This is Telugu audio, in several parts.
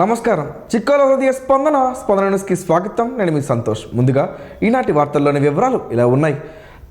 నమస్కారం. చిక్కాల హృదయ స్పందన న్యూస్కి స్వాగతం. నేను మీ సంతోష్. ముందుగా ఈనాటి వార్తల్లోని వివరాలు ఇలా ఉన్నాయి.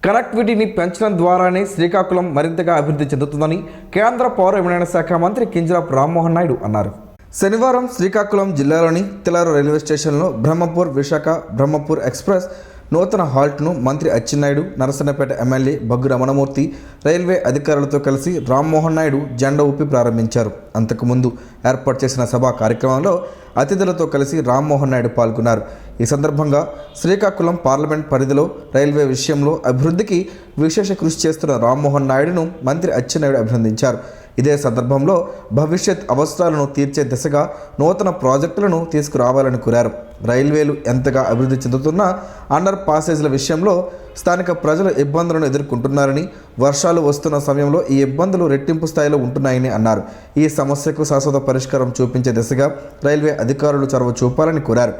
కనెక్టివిటీని పెంచడం ద్వారానే శ్రీకాకుళం మరింతగా అభివృద్ధి చెందుతుందని కేంద్ర పౌర విమానయాన శాఖ మంత్రి కింజరాపు రామ్మోహన్ నాయుడు అన్నారు. శనివారం శ్రీకాకుళం జిల్లాలోని తిలారు రైల్వే స్టేషన్లో బ్రహ్మపూర్ విశాఖ బ్రహ్మపూర్ ఎక్స్ప్రెస్ నూతన హాల్ట్ను మంత్రి Atchannaidu, Narasannapeta MLA bug Ramanamurthy railway అధికారులతో కలిసి రామ్మోహన్ నాయుడు జెండా ఊపి ప్రారంభించారు. అంతకుముందు ఏర్పాటు చేసిన సభా కార్యక్రమంలో అతిథులతో కలిసి రామ్మోహన్ నాయుడు పాల్గొన్నారు. ఈ సందర్భంగా శ్రీకాకుళం పార్లమెంట్ పరిధిలో రైల్వే విషయంలో అభివృద్ధికి విశేష కృషి చేస్తున్న రామ్మోహన్ నాయుడును మంత్రి అచ్చెన్నాయుడు అభినందించారు. ఇదే సందర్భంలో భవిష్యత్ అవసరాలను తీర్చే దిశగా నూతన ప్రాజెక్టులను తీసుకురావాలని కోరారు. రైల్వేలు ఎంతగా అభివృద్ధి చెందుతున్నా అండర్ పాసేజ్ల విషయంలో స్థానిక ప్రజలు ఇబ్బందులను ఎదుర్కొంటున్నారని, వర్షాలు వస్తున్న సమయంలో ఈ ఇబ్బందులు రెట్టింపు స్థాయిలో ఉంటున్నాయని అన్నారు. ఈ సమస్యకు శాశ్వత పరిష్కారం చూపించే దిశగా రైల్వే అధికారులు చొరవ చూపాలని కోరారు.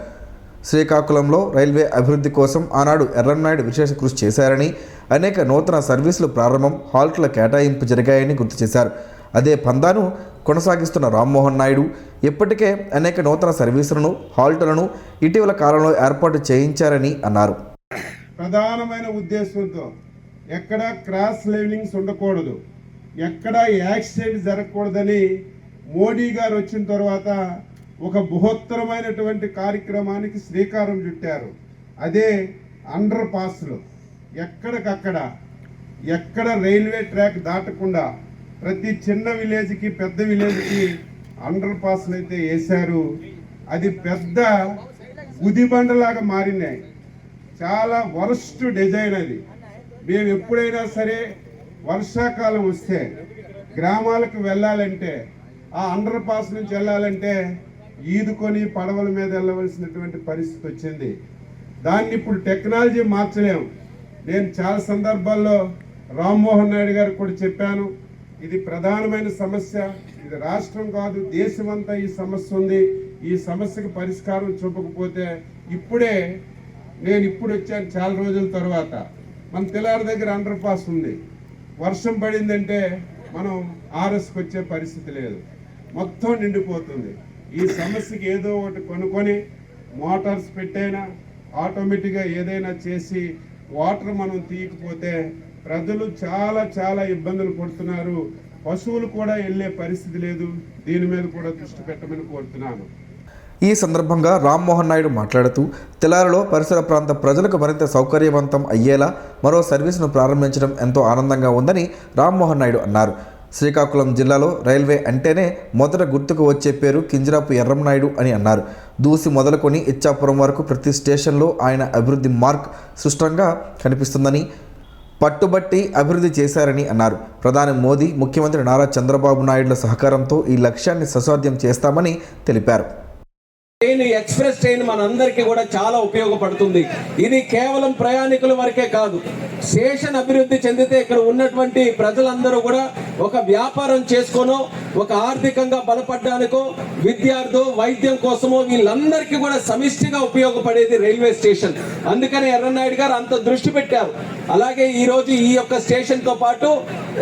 శ్రీకాకుళంలో రైల్వే అభివృద్ధి కోసం ఆనాడు ఎర్రన్నాయుడు విశేష కృషి చేశారని, అనేక నూతన సర్వీసులు ప్రారంభం, హాల్ట్ల కేటాయింపు జరిగాయని గుర్తు చేశారు. అదే పందాను కొనసాగిస్తున్న రామ్మోహన్ నాయుడు ఇప్పటికే అనేక నూతన సర్వీసులను, హాల్ట్లను ఇటీవల కాలంలో ఏర్పాటు చేయించారని అన్నారు. ప్రధానమైన ఉద్దేశంతో ఎక్కడ క్రాస్ లెవెలింగ్స్ ఉండకూడదు, ఎక్కడ యాక్సిడెంట్ జరగకూడదని మోడీ గారు వచ్చిన తర్వాత ఒక బృహత్తరమైనటువంటి కార్యక్రమానికి శ్రీకారం చుట్టారు. అదే అండర్ పాస్లు. ఎక్కడికక్కడ ఎక్కడ రైల్వే ట్రాక్ దాటకుండా ప్రతి చిన్న విలేజ్కి పెద్ద విలేజ్కి అండర్ పాస్లు అయితే వేశారు. అది పెద్ద గుదిబండలాగా మారినాయి. చాలా వరస్ట్ డిజైన్ అది. మేము ఎప్పుడైనా సరే వర్షాకాలం వస్తే గ్రామాలకు వెళ్ళాలంటే, ఆ అండర్ పాస్ నుంచి వెళ్ళాలంటే ఈదుకొని పడవల మీద వెళ్ళవలసినటువంటి పరిస్థితి వచ్చింది. దాన్ని ఇప్పుడు టెక్నాలజీ మార్చలేము. నేను చాలా సందర్భాల్లో రామ్మోహన్ నాయుడు గారికి కూడా చెప్పాను, ఇది ప్రధానమైన సమస్య, ఇది రాష్ట్రం కాదు దేశమంతా ఈ సమస్య ఉంది. ఈ సమస్యకు పరిష్కారం చూపకపోతే నేను ఇప్పుడు వచ్చాను చాలా రోజుల తర్వాత. మన తిలారు దగ్గర అండర్ పాస్ ఉంది. వర్షం పడిందంటే మనం ఆర్ఎస్కి వచ్చే పరిస్థితి లేదు, మొత్తం నిండిపోతుంది. ఈ సమస్యకి ఏదో ఒకటి కొనుక్కొని మోటార్స్ పెట్టైనా ఆటోమేటిక్గా ఏదైనా చేసి వాటర్ మనం తీయకపోతే ప్రజలు చాలా చాలా ఇబ్బందులు పడుతున్నారు. పశువులు కూడా వెళ్ళే పరిస్థితి లేదు. దీని మీద కూడా దృష్టి పెట్టమని కోరుతున్నాను. ఈ సందర్భంగా రామ్మోహన్ నాయుడు మాట్లాడుతూ, తిలారులో పరిసర ప్రాంత ప్రజలకు మరింత సౌకర్యవంతం అయ్యేలా మరో సర్వీసును ప్రారంభించడం ఎంతో ఆనందంగా ఉందని రామ్మోహన్ నాయుడు అన్నారు. శ్రీకాకుళం జిల్లాలో రైల్వే అంటేనే మొదట గుర్తుకు వచ్చే పేరు కింజరాపు ఎర్రంనాయుడు అని అన్నారు. దూసి మొదలుకొని ఇచ్చాపురం వరకు ప్రతి స్టేషన్లో ఆయన అభివృద్ధి మార్క్ స్పష్టంగా కనిపిస్తుందని, పట్టుబట్టి అభివృద్ధి చేశారని అన్నారు. ప్రధాని మోదీ, ముఖ్యమంత్రి నారా చంద్రబాబు నాయుడుల సహకారంతో ఈ లక్ష్యాన్ని సుసాధ్యం చేస్తామని తెలిపారు. ఎక్స్ప్రెస్ ట్రైన్ మనందరికీ కూడా చాలా ఉపయోగపడుతుంది. ఇది కేవలం ప్రయాణికుల వరకే కాదు, స్టేషన్ అభివృద్ధి చెందితే ఇక్కడ ఉన్నటువంటి ప్రజలందరూ కూడా ఒక వ్యాపారం చేసుకోనో, ఒక ఆర్థికంగా బలపడడానికో, విద్యార్థు వైద్యం కోసమో వీళ్ళందరికీ కూడా సమిష్టిగా ఉపయోగపడేది రైల్వే స్టేషన్. అందుకని ఎర్రన్నాయుడు గారు అంత దృష్టి పెట్టారు. అలాగే ఈ రోజు ఈ యొక్క స్టేషన్ తో పాటు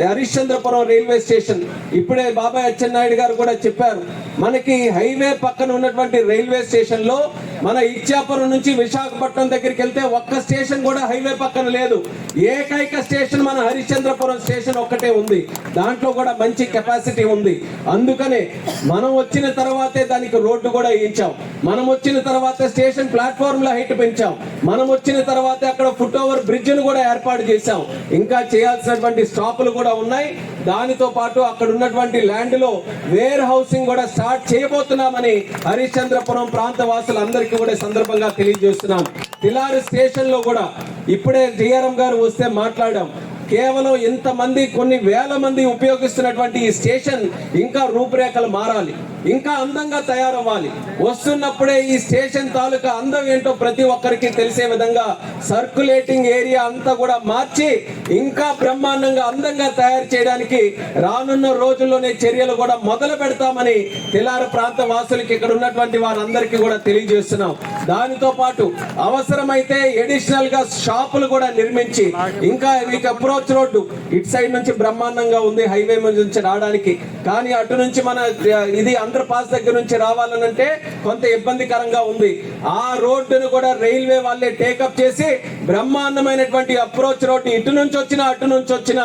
హరిశ్చంద్రపురం రైల్వే స్టేషన్, ఇప్పుడే బాబాయ్ అచ్చెన్నాయుడు గారు కూడా చెప్పారు, మనకి హైవే పక్కన ఉన్నటువంటి రైల్వే స్టేషన్ లో మన ఇచ్చాపురం నుంచి విశాఖపట్నం దగ్గరికి వెళ్తే ఒక్క స్టేషన్ కూడా హైవే పక్కన లేదు. ఏకైక స్టేషన్ మన హరిశ్చంద్రపురం స్టేషన్ ఒక్కటే ఉంది. దాంట్లో కూడా మంచి కెపాసిటీ ఉంది. అందుకనే మనం వచ్చిన తర్వాతే దానికి రోడ్డు కూడా వేయించాం. మనం వచ్చిన తర్వాత స్టేషన్ ప్లాట్ఫామ్ ల హైట్ పెంచాం. మనం వచ్చిన తర్వాత అక్కడ ఫుట్ ఓవర్ బ్రిడ్జ్ ను కూడా ఏర్పాటు చేశాం. ఇంకా చేయాల్సినటువంటి స్టాపులు కూడా ఉన్నాయి. దానితో పాటు అక్కడ ఉన్నటువంటి ల్యాండ్ లో వేర్ హౌసింగ్ కూడా స్టార్ట్ చేయబోతున్నామని హరిశ్చంద్రపురం ప్రాంత వాసులందరికీ కూడా సందర్భంగా తెలియజేస్తున్నాం. తిలారు స్టేషన్ లో కూడా ఇప్పుడే డిఆర్ఎం గారు వస్తే మాట్లాడాం. కేవలం ఇంతమంది, కొన్ని వేల మంది ఉపయోగిస్తున్నటువంటి ఈ స్టేషన్ ఇంకా రూపురేఖలు మారాలి, ఇంకా అందంగా తయారవ్వాలి. వస్తున్నప్పుడే ఈ స్టేషన్ తాలూకా అందం ఏంటో ప్రతి ఒక్కరికి తెలిసే విధంగా సర్క్యులేటింగ్ ఏరియా అంతా కూడా మార్చి ఇంకా బ్రహ్మాండంగా అందంగా తయారు చేయడానికి రానున్న రోజుల్లోనే చర్యలు కూడా మొదలు పెడతామని తిలారు ప్రాంత వాసులకి, ఇక్కడ ఉన్నటువంటి వారందరికీ కూడా తెలియజేస్తున్నాం. దానితో పాటు అవసరమైతే అడిషనల్ గా షాపులు కూడా నిర్మించి, ఇంకా మీకు అప్రోచ్ రోడ్డు ఇటు సైడ్ నుంచి బ్రహ్మాండంగా ఉంది హైవే నుంచి రావడానికి, కానీ అటు నుంచి మన ఇది అండర్ పాస్ దగ్గర నుంచి రావాలనంటే కొంత ఇబ్బందికరంగా ఉంది. ఆ రోడ్డును కూడా రైల్వే వాళ్ళే టేకప్ చేసి బ్రహ్మాండమైనటువంటి అప్రోచ్ రోడ్డు ఇటు నుంచి వచ్చిన అటు నుంచి వచ్చిన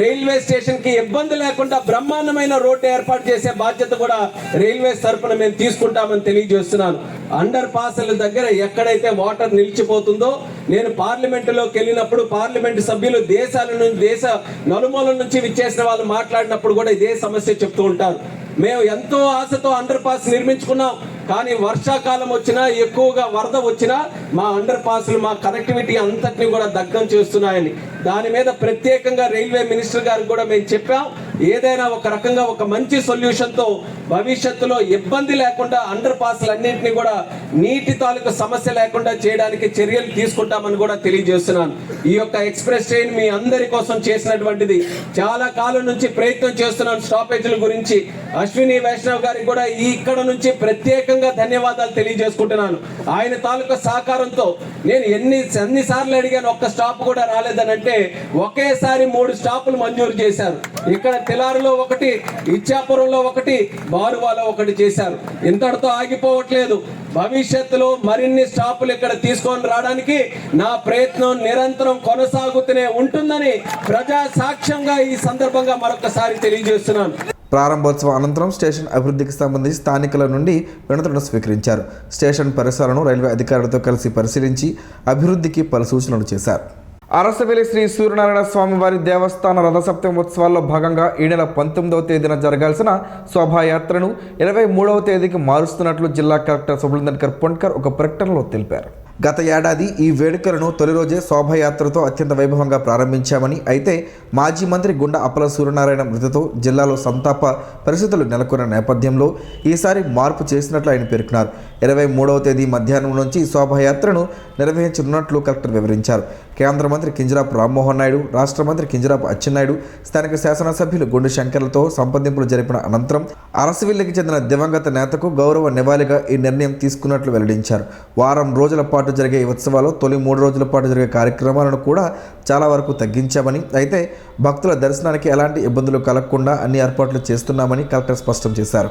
రైల్వే స్టేషన్ కి ఇబ్బంది లేకుండా బ్రహ్మాండమైన రోడ్డు ఏర్పాటు చేసే బాధ్యత కూడా రైల్వే తరపున మేము తీసుకుంటామని తెలియజేస్తున్నాను. అండర్ పాస్ల దగ్గర ఎక్కడైతే వాటర్ నిలిచిపోతుందో, నేను పార్లమెంటులోకి వెళ్ళినప్పుడు పార్లమెంటు సభ్యులు దేశ నలుమూల నుంచి విచ్చేసిన వాళ్ళు మాట్లాడినప్పుడు కూడా ఇదే సమస్య చెప్తూ ఉంటారు. మేము ఎంతో ఆశతో అండర్ పాస్ నిర్మించుకున్నాం, కానీ వర్షాకాలం వచ్చినా ఎక్కువగా వరద వచ్చినా మా అండర్ పాస్లు మా కనెక్టివిటీ అంతటిని కూడా దగ్ధం చేస్తున్నాయని. దాని మీద ప్రత్యేకంగా రైల్వే మినిస్టర్ గారికి కూడా మేము చెప్పాం, ఏదైనా ఒక రకంగా ఒక మంచి సొల్యూషన్తో భవిష్యత్తులో ఇబ్బంది లేకుండా అండర్ పాస్లు అన్నింటినీ కూడా నీటి తాలూకు సమస్య లేకుండా చేయడానికి చర్యలు తీసుకుంటామని కూడా తెలియజేస్తున్నాను. ఈ యొక్క ఎక్స్ప్రెస్ ట్రైన్ మీ అందరి కోసం చేసినటువంటిది. చాలా కాలం నుంచి ప్రయత్నం చేస్తున్నాను స్టాపేజీల గురించి. అశ్విని వైష్ణవ్ గారికి కూడా ఇక్కడ నుంచి ప్రత్యేకంగా ధన్యవాదాలు తెలియజేసుకుంటున్నాను. ఆయన తాలూకా సహకారంతో నేను ఎన్నిసార్లు అడిగాను, ఒక్క స్టాప్ కూడా రాలేదని అంటే ఒకేసారి 3 స్టాపులు మంజూరు చేశారు. ఇక్కడ తెలారులో ఒకటి, ఇచ్చాపురంలో ఒకటి, బారువాలో ఒకటి చేశారు. ఇంతటితో ఆగిపోవట్లేదు. భవిష్యత్తులో మరిన్ని స్టాపులు ఇక్కడ తీసుకొని రావడానికి నా ప్రయత్నం నిరంతరం కొనసాగుతూనే ఉంటుందని ప్రజా సాక్ష్యంగా ఈ సందర్భంగా మరొకసారి తెలియజేస్తున్నాను. ప్రారంభోత్సవం అనంతరం స్టేషన్ అభివృద్ధికి సంబంధించి స్థానికుల నుండి వినతులను స్వీకరించారు. స్టేషన్ పరిసరాలను రైల్వే అధికారులతో కలిసి పరిశీలించి అభివృద్ధికి పలు సూచనలు చేశారు. అరసవెల్లి శ్రీ సూర్యనారాయణ స్వామి వారి దేవస్థాన రథసప్తమి ఉత్సవాల్లో భాగంగా ఈ నెల 19వ తేదీన జరగాల్సిన శోభాయాత్రను 23వ తేదీకి మారుస్తున్నట్లు జిల్లా కలెక్టర్ సుబ్రహ్మణ్యకర్ పొండ్కర్ ఒక ప్రకటనలో తెలిపారు. గత ఏడాది ఈ వేడుకలను తొలి రోజే శోభాయాత్రతో అత్యంత వైభవంగా ప్రారంభించామని, అయితే మాజీ మంత్రి గుండా అప్పల సూర్యనారాయణ మృతితో జిల్లాలో సంతాప పరిస్థితులు నెలకొన్న నేపథ్యంలో ఈసారి మార్పు చేసినట్లు ఆయన పేర్కొన్నారు. 23వ తేదీ మధ్యాహ్నం నుంచి శోభాయాత్రను నిర్వహించనున్నట్లు కలెక్టర్ వివరించారు. కేంద్ర మంత్రి కింజరాపు రామ్మోహన్ నాయుడు, రాష్ట్ర మంత్రి కింజరాపు అచ్చెన్నాయుడు, స్థానిక శాసనసభ్యులు గుండు శంకర్లతో సంప్రదింపులు జరిపిన అనంతరం అరసవిల్లికి చెందిన దివంగత నేతకు గౌరవ నివాళిగా ఈ నిర్ణయం తీసుకున్నట్లు వెల్లడించారు. వారం రోజుల పాటు జరిగే ఈ ఉత్సవాల్లో తొలి 3 రోజుల పాటు జరిగే కార్యక్రమాలను కూడా చాలా వరకు తగ్గించామని, అయితే భక్తుల దర్శనానికి ఎలాంటి ఇబ్బందులు కలగకుండా అన్ని ఏర్పాట్లు చేస్తున్నామని కలెక్టర్ స్పష్టం చేశారు.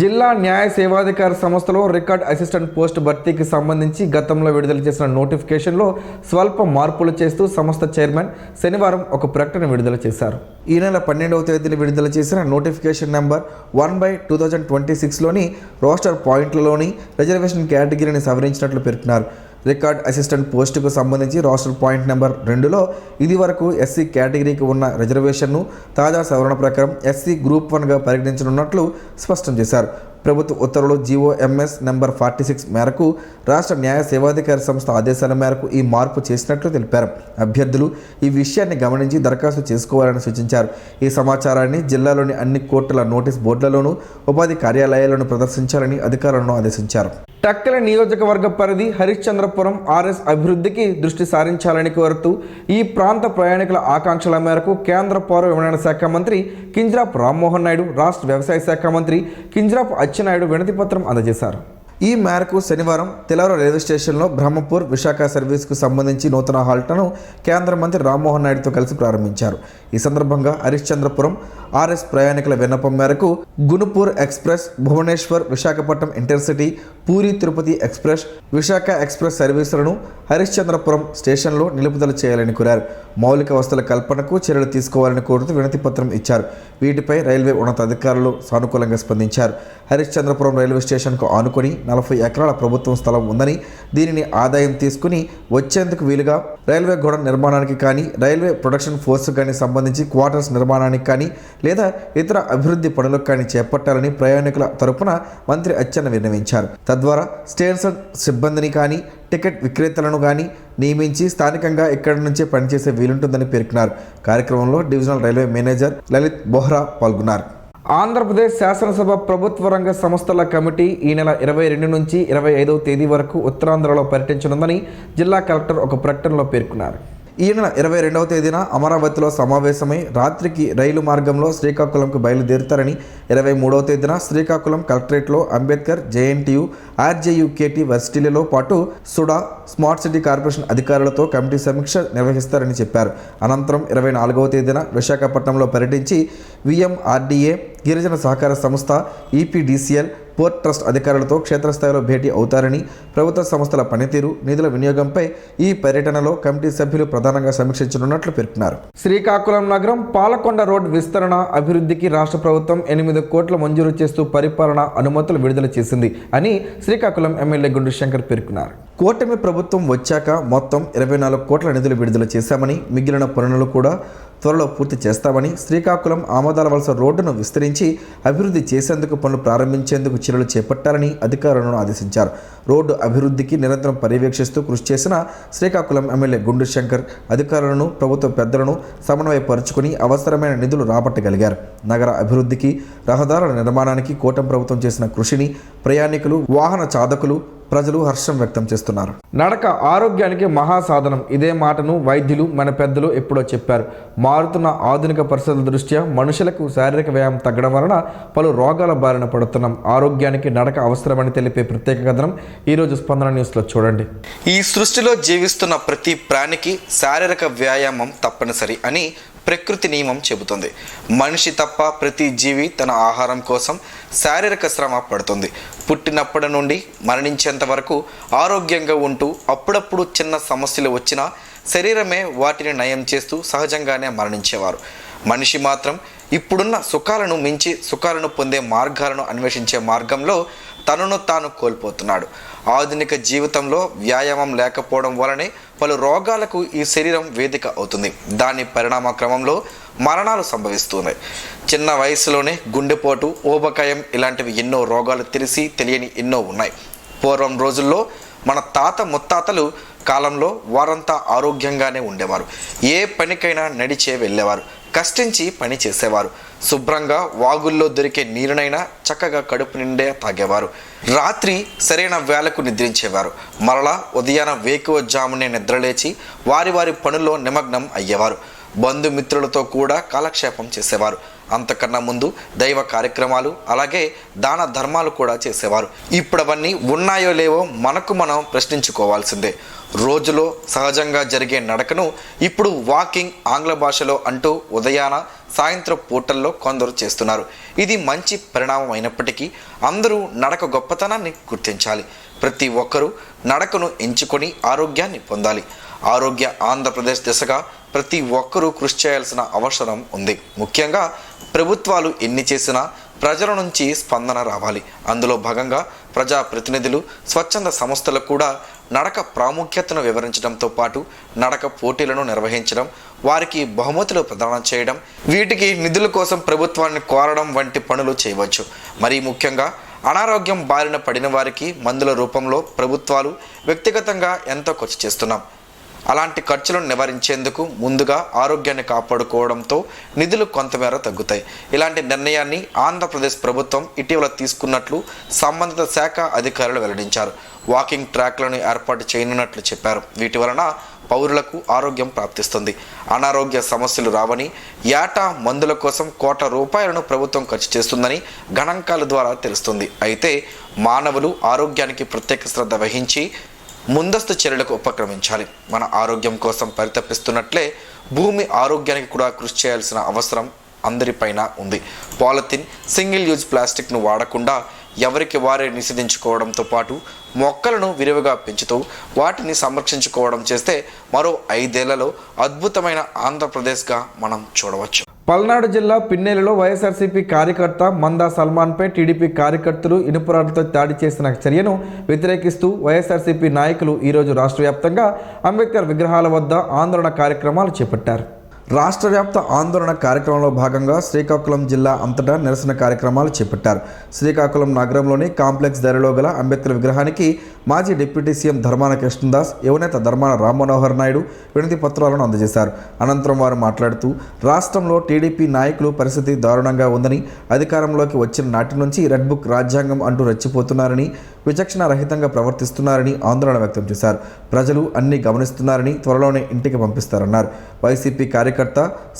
జిల్లా న్యాయ సేవాధికార సంస్థలో రికార్డ్ అసిస్టెంట్ పోస్ట్ భర్తీకి సంబంధించి గతంలో విడుదల చేసిన నోటిఫికేషన్లో స్వల్ప మార్పులు చేస్తూ సంస్థ చైర్మన్ శనివారం ఒక ప్రకటన విడుదల చేశారు. ఈ నెల 12వ తేదీన విడుదల చేసిన నోటిఫికేషన్ నెంబర్ 1/2026లోని రోస్టర్ పాయింట్లలోని రిజర్వేషన్ కేటగిరీని సవరించినట్లు పేర్కొన్నారు. రికార్డ్ అసిస్టెంట్ పోస్టుకు సంబంధించి రోస్టర్ పాయింట్ నెంబర్ 2లో ఇది వరకు ఎస్సీ కేటగిరీకి ఉన్న రిజర్వేషన్ను తాజా సవరణ ప్రకారం ఎస్సీ గ్రూప్ 1గా పరిగణించనున్నట్లు స్పష్టం చేశారు. ప్రభుత్వ ఉత్తర్వులు GOMS నెంబర్ 46 మేరకు రాష్ట్ర న్యాయ సేవాధికార సంస్థ ఆదేశాల మేరకు ఈ మార్పు చేసినట్లు తెలిపారు. అభ్యర్థులు ఈ విషయాన్ని గమనించి దరఖాస్తు చేసుకోవాలని సూచించారు. ఈ సమాచారాన్ని జిల్లాలోని అన్ని కోర్టుల నోటీస్ బోర్డులలోనూ ఉపాధి కార్యాలయాలను ప్రదర్శించాలని అధికారులను ఆదేశించారు. టక్కల నియోజకవర్గ పరిధి హరిశ్చంద్రపురం RS అభివృద్ధికి దృష్టి సారించాలని కోరుతూ ఈ ప్రాంత ప్రయాణికుల ఆకాంక్షల మేరకు కేంద్ర పౌర విమానయాన శాఖ మంత్రి కింజరాపు రామ్మోహన్ నాయుడు, రాష్ట్ర వ్యవసాయ శాఖ మంత్రి కింజరాపు అచ్చెన్నాయుడు వినతిపత్రం అందజేశారు. ఈ మేరకు శనివారం తెలారు రైల్వే స్టేషన్లో బ్రహ్మపూర్ విశాఖ సర్వీస్కు సంబంధించి నూతన హాల్ట్ను కేంద్ర మంత్రి రామ్మోహన్ నాయుడుతో కలిసి ప్రారంభించారు. ఈ సందర్భంగా హరిశ్చంద్రపురం RS ప్రయాణికుల విన్నపం మేరకు Gunupur express, Bhubaneswar Visakhapatnam intercity, Puri Tirupati express, Visakha express సర్వీసులను హరిశ్చంద్రపురం స్టేషన్లో నిలుపుదల చేయాలని కోరారు. మౌలిక వసతుల కల్పనకు చర్యలు తీసుకోవాలని కోరుతూ వినతిపత్రం ఇచ్చారు. వీటిపై రైల్వే ఉన్నతాధికారులు సానుకూలంగా స్పందించారు. హరిశ్చంద్రపురం రైల్వే స్టేషన్కు ఆనుకొని 40 ఎకరాల ప్రభుత్వం స్థలం ఉందని, దీనిని ఆదాయం తీసుకుని వచ్చేందుకు వీలుగా రైల్వే గోడ నిర్మాణానికి కానీ, రైల్వే ప్రొడక్షన్ ఫోర్స్ కానీ సంబంధించి క్వార్టర్స్ నిర్మాణానికి కానీ లేదా ఇతర అభివృద్ధి పనులకు కానీ చేపట్టాలని ప్రయాణికుల తరపున మంత్రి అచ్చెన్న విన్నవించారు. తద్వారా స్టేషన్ సిబ్బందిని కానీ, టికెట్ విక్రేతలను కానీ నియమించి స్థానికంగా ఇక్కడి నుంచే పనిచేసే వీలుంటుందని పేర్కొన్నారు. కార్యక్రమంలో divisional railway manager Lalit Bohra పాల్గొన్నారు. ఆంధ్రప్రదేశ్ శాసనసభ ప్రభుత్వ రంగ సంస్థల కమిటీ ఈ నెల 22 నుంచి 25వ తేదీ వరకు ఉత్తరాంధ్రలో పర్యటించనుందని జిల్లా కలెక్టర్ ఒక ప్రకటనలో పేర్కొన్నారు. ఈ నెల 22వ తేదీన అమరావతిలో సమావేశమై రాత్రికి రైలు మార్గంలో శ్రీకాకుళంకు బయలుదేరుతారని, 23వ తేదీన శ్రీకాకుళం కలెక్టరేట్లో అంబేద్కర్, జేఎన్టీయూ, ఆర్జేయూకేటీ వర్సిటీలలో పాటు సుడా స్మార్ట్ సిటీ కార్పొరేషన్ అధికారులతో కమిటీ సమీక్ష నిర్వహిస్తారని చెప్పారు. అనంతరం 24వ తేదీన విశాఖపట్నంలో పర్యటించి విఎంఆర్డీఏ, గిరిజన సహకార సంస్థ, ఈపీడీసీఎల్, పోర్ట్ ట్రస్ట్ అధికారులతో క్షేత్రస్థాయిలో భేటీ అవుతారని, ప్రభుత్వ సంస్థల పనితీరు, నిధుల వినియోగంపై ఈ పర్యటనలో కమిటీ సభ్యులు ప్రధానంగా సమీక్షించనున్నట్లు పేర్కొన్నారు. శ్రీకాకుళం నగరం పాలకొండ రోడ్ విస్తరణ అభివృద్ధికి రాష్ట్ర ప్రభుత్వం 8 కోట్ల మంజూరు చేస్తూ పరిపాలన అనుమతులు విడుదల చేసింది అని శ్రీకాకుళం ఎమ్మెల్యే గుండు శంకర్ పేర్కొన్నారు. కూటమి ప్రభుత్వం వచ్చాక మొత్తం 24 కోట్ల నిధులు విడుదల చేశామని, మిగిలిన పనులు కూడా త్వరలో పూర్తి చేస్తామని, శ్రీకాకుళం ఆమదాల వలస రోడ్డును విస్తరించి అభివృద్ధి చేసేందుకు పనులు ప్రారంభించేందుకు చర్యలు చేపట్టాలని అధికారులను ఆదేశించారు. రోడ్డు అభివృద్ధికి నిరంతరం పర్యవేక్షిస్తూ కృషి చేసిన శ్రీకాకుళం ఎమ్మెల్యే గుండు శంకర్ అధికారులను, ప్రభుత్వ పెద్దలను సమన్వయపరుచుకుని అవసరమైన నిధులు రాబట్టగలిగారు. నగర అభివృద్ధికి, రహదారుల నిర్మాణానికి కూటమి ప్రభుత్వం చేసిన కృషిని ప్రయాణికులు, వాహన చాలకులు, ప్రజలు హర్షం వ్యక్తం చేస్తున్నారు. నడక ఆరోగ్యానికి మహాసాధనం. ఇదే మాటను వైద్యులు, మన పెద్దలు ఎప్పుడో చెప్పారు. మారుతున్న ఆధునిక పరిస్థితుల దృష్ట్యా మనుషులకు శారీరక వ్యాయామం తగ్గడం వలన పలు రోగాల బారిన పడుతున్నాం. ఆరోగ్యానికి నడక అవసరమని తెలిపే ప్రత్యేక కథనం ఈరోజు స్పందన న్యూస్లో చూడండి. ఈ సృష్టిలో జీవిస్తున్న ప్రతి ప్రాణికి శారీరక వ్యాయామం తప్పనిసరి అని ప్రకృతి నియమం చెబుతుంది. మనిషి తప్ప ప్రతి జీవి తన ఆహారం కోసం శారీరక శ్రమ పడుతుంది. పుట్టినప్పటి నుండి మరణించేంత వరకు ఆరోగ్యంగా ఉంటూ అప్పుడప్పుడు చిన్న సమస్యలు వచ్చినా శరీరమే వాటిని నయం చేస్తూ సహజంగానే మరణించేవారు. మనిషి మాత్రం ఇప్పుడున్న సుఖాలను మించి సుఖాలను పొందే మార్గాలను అన్వేషించే మార్గంలో తనను తాను కోల్పోతున్నాడు. ఆధునిక జీవితంలో వ్యాయామం లేకపోవడం వలనే పలు రోగాలకు ఈ శరీరం వేదిక అవుతుంది. దాని పరిణామ క్రమంలో మరణాలు సంభవిస్తున్నాయి. చిన్న వయసులోనే గుండెపోటు, ఊబకాయం ఇలాంటివి ఎన్నో రోగాలు తెలియని ఎన్నో ఉన్నాయి. పూర్వం రోజుల్లో మన తాత ముత్తాతలు కాలంలో వారంతా ఆరోగ్యంగానే ఉండేవారు. ఏ పనికైనా నడిచే వెళ్ళేవారు, కష్టించి పని చేసేవారు. శుభ్రంగా వాగుల్లో దొరికే నీరునైనా చక్కగా కడుపు నిండే తాగేవారు. రాత్రి సరైన వేళకు నిద్రించేవారు. మరలా ఉదయాన వేకువజామునే నిద్రలేచి వారి పనుల్లో నిమగ్నం అయ్యేవారు. బంధుమిత్రులతో కూడా కాలక్షేపం చేసేవారు. అంతకన్నా ముందు దైవ కార్యక్రమాలు, అలాగే దాన ధర్మాలు కూడా చేసేవారు. ఇప్పుడు అవన్నీ ఉన్నాయో లేవో మనకు మనం ప్రశ్నించుకోవాల్సిందే. రోజులో సహజంగా జరిగే నడకను ఇప్పుడు వాకింగ్, ఆంగ్ల భాషలో అంటూ ఉదయాన, సాయంత్రం పూటల్లో కొందరు చేస్తున్నారు. ఇది మంచి పరిణామం అయినప్పటికీ అందరూ నడక గొప్పతనాన్ని గుర్తించాలి. ప్రతి ఒక్కరూ నడకను ఎంచుకొని ఆరోగ్యాన్ని పొందాలి. ఆరోగ్య ఆంధ్రప్రదేశ్ దిశగా ప్రతి ఒక్కరూ కృషి చేయాల్సిన అవసరం ఉంది. ముఖ్యంగా ప్రభుత్వాలు ఎన్ని చేసినా ప్రజల నుంచి స్పందన రావాలి. అందులో భాగంగా ప్రజాప్రతినిధులు, స్వచ్ఛంద సంస్థలు కూడా నడక ప్రాముఖ్యతను వివరించడంతో పాటు నడక పోటీలను నిర్వహించడం, వారికి బహుమతులు ప్రదానం చేయడం, వీటికి నిధుల కోసం ప్రభుత్వాన్ని కోరడం వంటి పనులు చేయవచ్చు. మరీ ముఖ్యంగా అనారోగ్యం బారిన పడిన వారికి మందుల రూపంలో ప్రభుత్వాలు వ్యక్తిగతంగా ఎంతో ఖర్చు చేస్తున్నాం. అలాంటి ఖర్చులను నివారించేందుకు ముందుగా ఆరోగ్యాన్ని కాపాడుకోవడంతో నిధులు కొంతమేర తగ్గుతాయి. ఇలాంటి నిర్ణయాన్ని ఆంధ్రప్రదేశ్ ప్రభుత్వం ఇటీవల తీసుకున్నట్లు సంబంధిత శాఖ అధికారులు వెల్లడించారు. వాకింగ్ ట్రాక్లను ఏర్పాటు చేయనున్నట్లు చెప్పారు. వీటి వలన పౌరులకు ఆరోగ్యం ప్రాప్తిస్తుంది, అనారోగ్య సమస్యలు రావని, ఏటా మందుల కోసం ₹1,00,00,000 ప్రభుత్వం ఖర్చు చేస్తుందని గణాంకాల ద్వారా తెలుస్తుంది. అయితే మానవులు ఆరోగ్యానికి ప్రత్యేక శ్రద్ధ వహించి ముందస్తు చర్యలకు ఉపక్రమించాలి. మన ఆరోగ్యం కోసం పరితపిస్తున్నట్లే భూమి ఆరోగ్యానికి కూడా కృషి చేయాల్సిన అవసరం అందరిపైన ఉంది. పాలిథిన్, సింగిల్ యూజ్ ప్లాస్టిక్ను వాడకుండా ఎవరికి వారే నిషేధించుకోవడంతో పాటు మొక్కలను విరివిగా పెంచుతూ వాటిని సంరక్షించుకోవడం చేస్తే మరో 5 ఏళ్లలో అద్భుతమైన ఆంధ్రప్రదేశ్గా మనం చూడవచ్చు. పల్నాడు జిల్లా పిన్నేరులో వైఎస్ఆర్సీపీ కార్యకర్త మందా సల్మాన్పై టీడీపీ కార్యకర్తలు ఇనుపురాడ్లతో దాడి చేసిన చర్యను వ్యతిరేకిస్తూ వైఎస్ఆర్సీపీ నాయకులు ఈరోజు రాష్ట్ర వ్యాప్తంగా అంబేద్కర్ విగ్రహాల వద్ద ఆందోళన కార్యక్రమాలు చేపట్టారు. రాష్ట్ర వ్యాప్త ఆందోళన కార్యక్రమంలో భాగంగా శ్రీకాకుళం జిల్లా అంతటా నిరసన కార్యక్రమాలు చేపట్టారు. శ్రీకాకుళం నగరంలోని కాంప్లెక్స్ ధరలో గల అంబేద్కర్ విగ్రహానికి మాజీ డిప్యూటీ సీఎం ధర్మాన కృష్ణదాస్, యువనేత ధర్మాన రామ్మనోహర్ నాయుడు వినతి పత్రాలను అందజేశారు. అనంతరం వారు మాట్లాడుతూ రాష్ట్రంలో టీడీపీ నాయకులు పరిస్థితి దారుణంగా ఉందని, అధికారంలోకి వచ్చిన నాటి నుంచి రెడ్ బుక్ రాజ్యాంగం అంటూ రెచ్చిపోతున్నారని, విచక్షణ రహితంగా ప్రవర్తిస్తున్నారని ఆందోళన వ్యక్తం చేశారు. ప్రజలు అన్ని గమనిస్తున్నారని, త్వరలోనే ఇంటికి పంపిస్తారన్నారు. వైసీపీ కార్యకర్త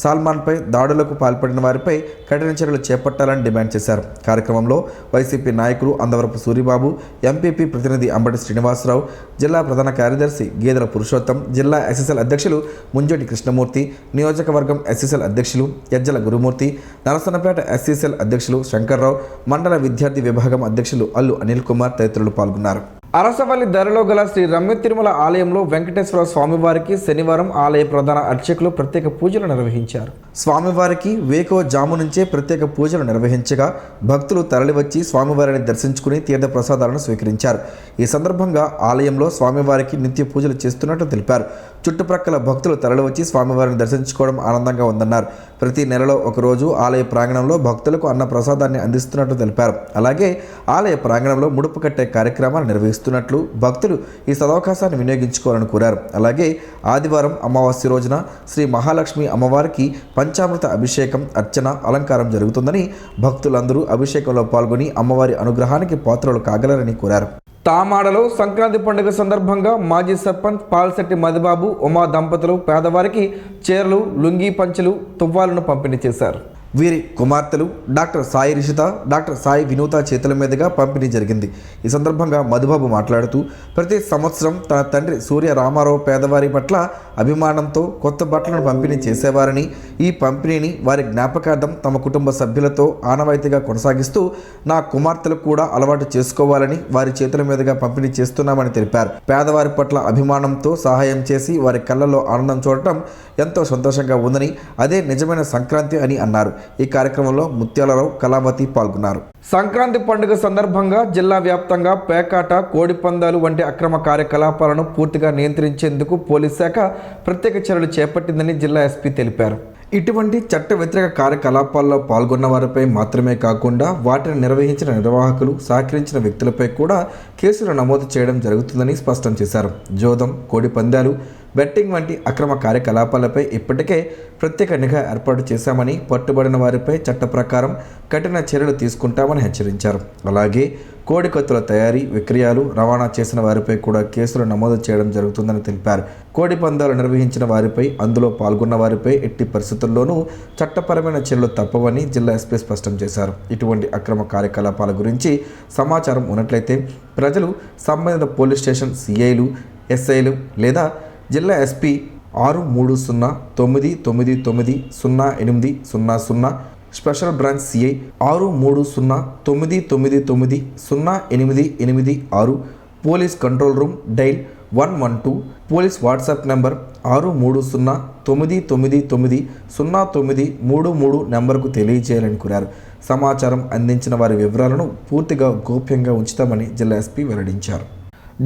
సల్మాన్పై దాడులకు పాల్పడిన వారిపై కఠిన చర్యలు చేపట్టాలని డిమాండ్ చేశారు. కార్యక్రమంలో వైసీపీ నాయకులు అందవరపు సూరిబాబు, ఎంపీపీ ప్రతినిధి అంబటి శ్రీనివాసరావు, జిల్లా ప్రధాన కార్యదర్శి గేదెల పురుషోత్తం, జిల్లా ఎస్ఎస్ఎల్ అధ్యక్షులు ముంజోటి కృష్ణమూర్తి, నియోజకవర్గం ఎస్ఎస్ఎల్ అధ్యక్షులు యజ్జల గురుమూర్తి, నరసన్నపేట ఎస్సీసీఎల్ అధ్యక్షులు శంకర్రావు, మండల విద్యార్థి విభాగం అధ్యక్షులు అల్లు అనిల్ కుమార్ తదితరులు పాల్గొన్నారు. అరసవల్లి ధరలో గల శ్రీ రమ్య తిరుమల ఆలయంలో వెంకటేశ్వర స్వామివారికి శనివారం ఆలయ ప్రధాన అర్చకులు ప్రత్యేక పూజలు నిర్వహించారు. స్వామివారికి వేకో జాము నుంచే ప్రత్యేక పూజలు నిర్వహించగా భక్తులు తరలివచ్చి స్వామివారిని దర్శించుకుని తీర్థ ప్రసాదాలను స్వీకరించారు. ఈ సందర్భంగా ఆలయంలో స్వామివారికి నిత్య పూజలు చేస్తున్నట్టు తెలిపారు. చుట్టుప్రక్కల భక్తులు తరలివచ్చి స్వామివారిని దర్శించుకోవడం ఆనందంగా ఉందన్నారు. ప్రతి నెలలో ఒకరోజు ఆలయ ప్రాంగణంలో భక్తులకు అన్న ప్రసాదాన్ని అందిస్తున్నట్టు తెలిపారు. అలాగే ఆలయ ప్రాంగణంలో ముడుపు కట్టే కార్యక్రమాలు నిర్వహిస్తున్నట్లు భక్తులు ఈ సదవకాశాన్ని వినియోగించుకోవాలని కోరారు. అలాగే ఆదివారం అమావాస్య రోజున శ్రీ మహాలక్ష్మి అమ్మవారికి పంచామృత అభిషేకం, అర్చన, అలంకారం జరుగుతుందని, భక్తులందరూ అభిషేకంలో పాల్గొని అమ్మవారి అనుగ్రహానికి పాత్రలు కాగలరని కోరారు. తామాడలో సంక్రాంతి పండుగ సందర్భంగా మాజీ సర్పంచ్ పాల్శెట్టి మదిబాబు, ఉమా దంపతులు పేదవారికి చీరలు, లుంగీ పంచెలు, తువ్వాలను పంపిణీ చేశారు. వీరి కుమార్తెలు డాక్టర్ సాయి రిషిత, డాక్టర్ సాయి వినూత చేతుల మీదుగా పంపిణీ జరిగింది. ఈ సందర్భంగా మధుబాబు మాట్లాడుతూ ప్రతి సంవత్సరం తన తండ్రి సూర్య రామారావు పేదవారి పట్ల అభిమానంతో కొత్త బట్టలను పంపిణీ చేసేవారని, ఈ పంపిణీని వారి జ్ఞాపకార్థం తమ కుటుంబ సభ్యులతో ఆనవాయితీగా కొనసాగిస్తూ నా కుమార్తెలు కూడా అలవాటు చేసుకోవాలని వారి చేతుల మీదుగా పంపిణీ చేస్తున్నామని తెలిపారు. పేదవారి పట్ల అభిమానంతో సహాయం చేసి వారి కళ్ళల్లో ఆనందం చూడటం ఎంతో సంతోషంగా ఉందని, అదే నిజమైన సంక్రాంతి అని అన్నారు. ఈ కార్యక్రమంలో ముత్యాలరావు, కళావతి పాల్గొన్నారు. సంక్రాంతి పండుగ సందర్భంగా జిల్లా వ్యాప్తంగా పేకాట, కోడి పందాలు వంటి అక్రమ కార్యకలాపాలను పూర్తిగా నియంత్రించేందుకు పోలీస్ శాఖ ప్రత్యేక చర్యలు చేపట్టిందని జిల్లా ఎస్పీ తెలిపారు. ఇటువంటి చట్ట వ్యతిరేక కార్యకలాపాల్లో పాల్గొన్న వారిపై మాత్రమే కాకుండా వాటిని నిర్వహించిన నిర్వాహకులు, సహకరించిన వ్యక్తులపై కూడా కేసులు నమోదు చేయడం జరుగుతుందని స్పష్టం చేశారు. జోదం, కోడి పందాలు, బెట్టింగ్ వంటి అక్రమ కార్యకలాపాలపై ఇప్పటికే ప్రత్యేక నిఘా ఏర్పాటు చేశామని, పట్టుబడిన వారిపై చట్ట ప్రకారం కఠిన చర్యలు తీసుకుంటామని హెచ్చరించారు. అలాగే కోడి కత్తుల తయారీ, విక్రయాలు, రవాణా చేసిన వారిపై కూడా కేసులు నమోదు చేయడం జరుగుతుందని తెలిపారు. కోడి పందాలు నిర్వహించిన వారిపై, అందులో పాల్గొన్న వారిపై ఎట్టి పరిస్థితుల్లోనూ చట్టపరమైన చర్యలు తప్పవని జిల్లా ఎస్పీ స్పష్టం చేశారు. ఇటువంటి అక్రమ కార్యకలాపాల గురించి సమాచారం ఉన్నట్లయితే ప్రజలు సంబంధిత పోలీస్ స్టేషన్ సిఐలు, ఎస్ఐలు లేదా జిల్లా SP 63099900800, special branch CI 63099900886, police control room dial 112, police WhatsApp number 63099900933 నెంబర్కు తెలియజేయాలని కోరారు. సమాచారం అందించిన వారి వివరాలను పూర్తిగా గోప్యంగా ఉంచుతామని జిల్లా ఎస్పీ వెల్లడించారు.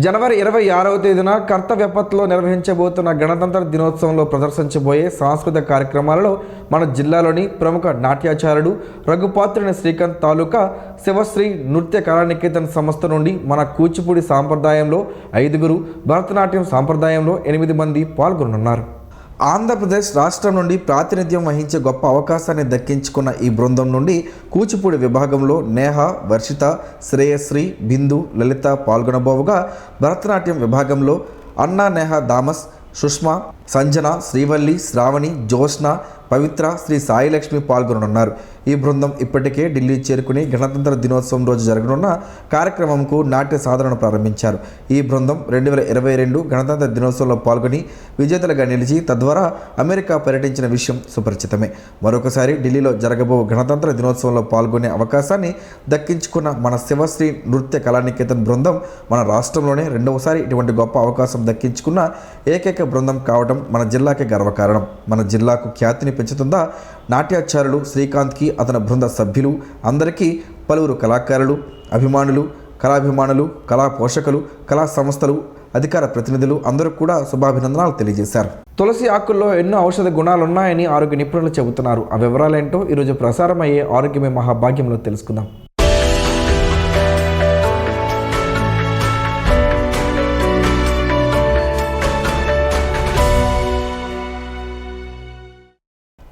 జనవరి 26వ తేదీన కర్తవ్య పథ్లో నిర్వహించబోతున్న గణతంత్ర దినోత్సవంలో ప్రదర్శించబోయే సాంస్కృతిక కార్యక్రమాలలో మన జిల్లాలోని ప్రముఖ నాట్యాచార్యుడు రఘుపాత్రుని శ్రీకాంత్ తాలూకా శివశ్రీ నృత్య కళానికేతన్ సంస్థ నుండి మన కూచిపూడి సాంప్రదాయంలో 5, భరతనాట్యం సాంప్రదాయంలో 8 మంది పాల్గొనున్నారు. ఆంధ్రప్రదేశ్ రాష్ట్రం నుండి ప్రాతినిధ్యం వహించే గొప్ప అవకాశాన్ని దక్కించుకున్న ఈ బృందం నుండి కూచిపూడి విభాగంలో నేహ, వర్షిత, శ్రేయశ్రీ, బిందు, లలిత పాల్గొనబోవుగా భరతనాట్యం విభాగంలో అన్నా, నేహ, దామస్, సుష్మా, సంజన, శ్రీవల్లి, శ్రావణి, జ్యోత్స్న, పవిత్ర, శ్రీ సాయిలక్ష్మి పాల్గొననున్నారు. ఈ బృందం ఇప్పటికే ఢిల్లీ చేరుకుని గణతంత్ర దినోత్సవం రోజు జరగనున్న కార్యక్రమంకు నాట్య సాధనను ప్రారంభించారు. ఈ బృందం 2022 గణతంత్ర దినోత్సవంలో పాల్గొని విజేతలుగా నిలిచి తద్వారా అమెరికా పర్యటించిన విషయం సుపరిచితమే. మరొకసారి ఢిల్లీలో జరగబో గణతంత్ర దినోత్సవంలో పాల్గొనే అవకాశాన్ని దక్కించుకున్న మన శివశ్రీ నృత్య కళానికేతన్ బృందం మన రాష్ట్రంలోనే రెండవసారి ఇటువంటి గొప్ప అవకాశం దక్కించుకున్న ఏకైక బృందం కావడం మన జిల్లాకి గర్వకారణం. మన జిల్లాకు ఖ్యాతిని పెంచుతుందా? నాట్యాచార్యులు శ్రీకాంత్కి, అతని బృంద సభ్యులు అందరికీ, పలువురు కళాకారులు, అభిమానులు, కళాభిమానులు, కళా పోషకులు, కళా సంస్థలు, అధికార ప్రతినిధులు అందరూ కూడా శుభాభినందనాలు తెలియజేశారు. తులసి ఆకుల్లో ఎన్నో ఔషధ గుణాలు ఉన్నాయని ఆరోగ్య నిపుణులు చెబుతున్నారు. ఆ వివరాలేంటో ఈరోజు ప్రసారమయ్యే ఆరోగ్యమే మహాభాగ్యంలో తెలుసుకుందాం.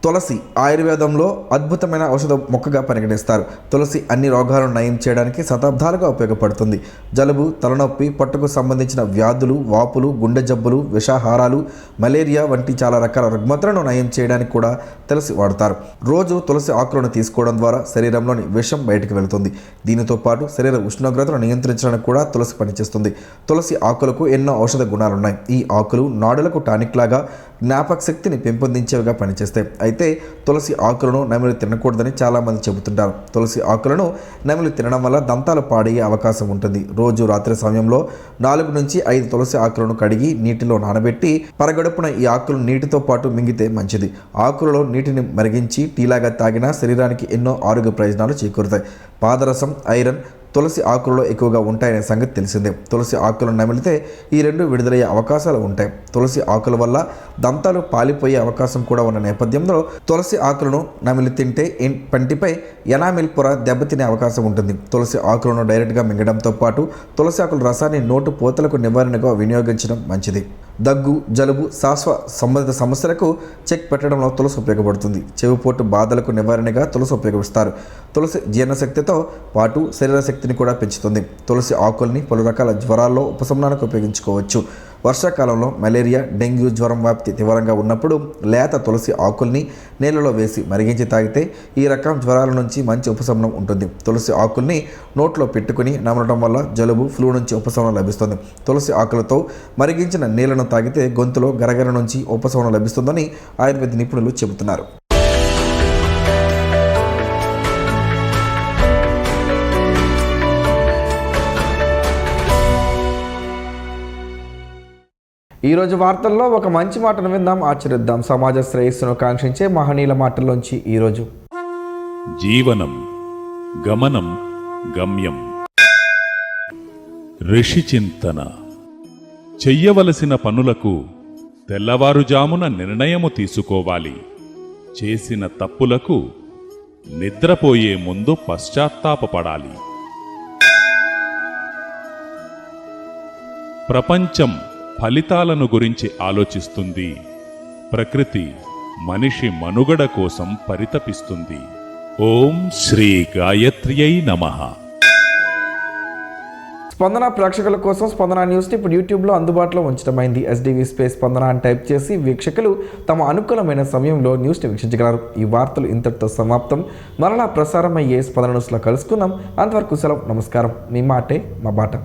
తులసి ఆయుర్వేదంలో అద్భుతమైన ఔషధ మొక్కగా పరిగణిస్తారు. తులసి అన్ని రోగాలను నయం చేయడానికి శతాబ్దాలుగా ఉపయోగపడుతుంది. జలుబు, తలనొప్పి, పొట్టకు సంబంధించిన వ్యాధులు, వాపులు, గుండె జబ్బులు, విషాహారాలు, మలేరియా వంటి చాలా రకాల రుగ్మతలను నయం చేయడానికి కూడా తులసి వాడతారు. రోజు తులసి ఆకులను తీసుకోవడం ద్వారా శరీరంలోని విషం బయటకు వెళుతుంది. దీనితో పాటు శరీర ఉష్ణోగ్రతను నియంత్రించడానికి కూడా తులసి పనిచేస్తుంది. తులసి ఆకులకు ఎన్నో ఔషధ గుణాలున్నాయి. ఈ ఆకులు నాడులకు టానిక్ లాగా జ్ఞాపక శక్తిని పెంపొందించేవిగా పనిచేస్తాయి. అయితే తులసి ఆకులను నెమలి తినకూడదని చాలామంది చెబుతుంటారు. తులసి ఆకులను నెమలి తినడం వల్ల దంతాలు పాడయ్యే అవకాశం ఉంటుంది. రోజు రాత్రి సమయంలో 4 నుంచి 5 తులసి ఆకులను కడిగి నీటిలో నానబెట్టి పరగడుపున ఈ ఆకులు నీటితో పాటు మింగితే మంచిది. ఆకులలో నీటిని మరిగించి టీలాగా తాగినా శరీరానికి ఎన్నో ఆరోగ్య ప్రయోజనాలు చేకూరుతాయి. పాదరసం, ఐరన్ తులసి ఆకులలో ఎక్కువగా ఉంటాయనే సంగతి తెలిసిందే. తులసి ఆకులను నమిలితే ఈ రెండు విడుదలయ్యే అవకాశాలు ఉంటాయి. తులసి ఆకుల వల్ల దంతాలు పాలిపోయే అవకాశం కూడా ఉన్న నేపథ్యంలో తులసి ఆకులను నమిలి తింటే పంటిపై ఎనామిల్ పొర దెబ్బతినే అవకాశం ఉంటుంది. తులసి ఆకులను డైరెక్ట్గా మింగడంతో పాటు తులసి ఆకుల రసాన్ని నోటు పోతలకు నివారణగా వినియోగించడం మంచిది. దగ్గు, జలుబు, సంబంధిత సమస్యలకు చెక్ పెట్టడంలో తులసి ఉపయోగపడుతుంది. చెవిపోటు బాధలకు నివారణగా తులసి ఉపయోగిస్తారు. తులసి జీర్ణశక్తితో పాటు శరీర శక్తిని కూడా పెంచుతుంది. తులసి ఆకుల్ని పలు రకాల జ్వరాల్లో ఉపశమనానికి ఉపయోగించుకోవచ్చు. వర్షాకాలంలో మలేరియా, డెంగ్యూ జ్వరం వ్యాప్తి తీవ్రంగా ఉన్నప్పుడు లేత తులసి ఆకుల్ని నీళ్ళలో వేసి మరిగించి తాగితే ఈ రకం జ్వరాల నుంచి మంచి ఉపశమనం ఉంటుంది. తులసి ఆకుల్ని నోట్లో పెట్టుకుని నమలడం వల్ల జలుబు, ఫ్లూ నుంచి ఉపశమనం లభిస్తుంది. తులసి ఆకులతో మరిగించిన నీళ్లను తాగితే గొంతులో గరగర నుంచి ఉపశమనం లభిస్తుందని ఆయుర్వేద నిపుణులు చెబుతున్నారు. ఈరోజు వార్తల్లో ఒక మంచి మాటను విందాం, ఆచరిద్దాం. సమాజ శ్రేయస్సును కాంక్షించే మహనీయుల మాటల్లోంచి ఈరోజు. జీవనం గమనం గమ్యం. ఋషి చింతన. చెయ్యవలసిన పనులకు తెల్లవారుజామున నిర్ణయము తీసుకోవాలి. చేసిన తప్పులకు నిద్రపోయే ముందు పశ్చాత్తాపపడాలి. ప్రపంచం ఫలితాలను గురించి ఆలోచిస్తుంది. ప్రకృతి మనిషి మనుగడ కోసం పరితపిస్తుంది. ఓం శ్రీ గాయత్ర్యై నమః. స్పందన ప్రేక్షకుల కోసం స్పందన న్యూస్ని ఇప్పుడు యూట్యూబ్లో అందుబాటులో ఉంచడమైంది. SDV స్పేస్ స్పందన అని టైప్ చేసి వీక్షకులు తమ అనుకూలమైన సమయంలో న్యూస్ని వీక్షించగలరు. ఈ వార్తలు ఇంతటితో సమాప్తం. మరలా ప్రసారం అయ్యే స్పందన న్యూస్లో కలుసుకుందాం. అంతవరకు సెలవు. నమస్కారం. మీ మాటే మా బాట.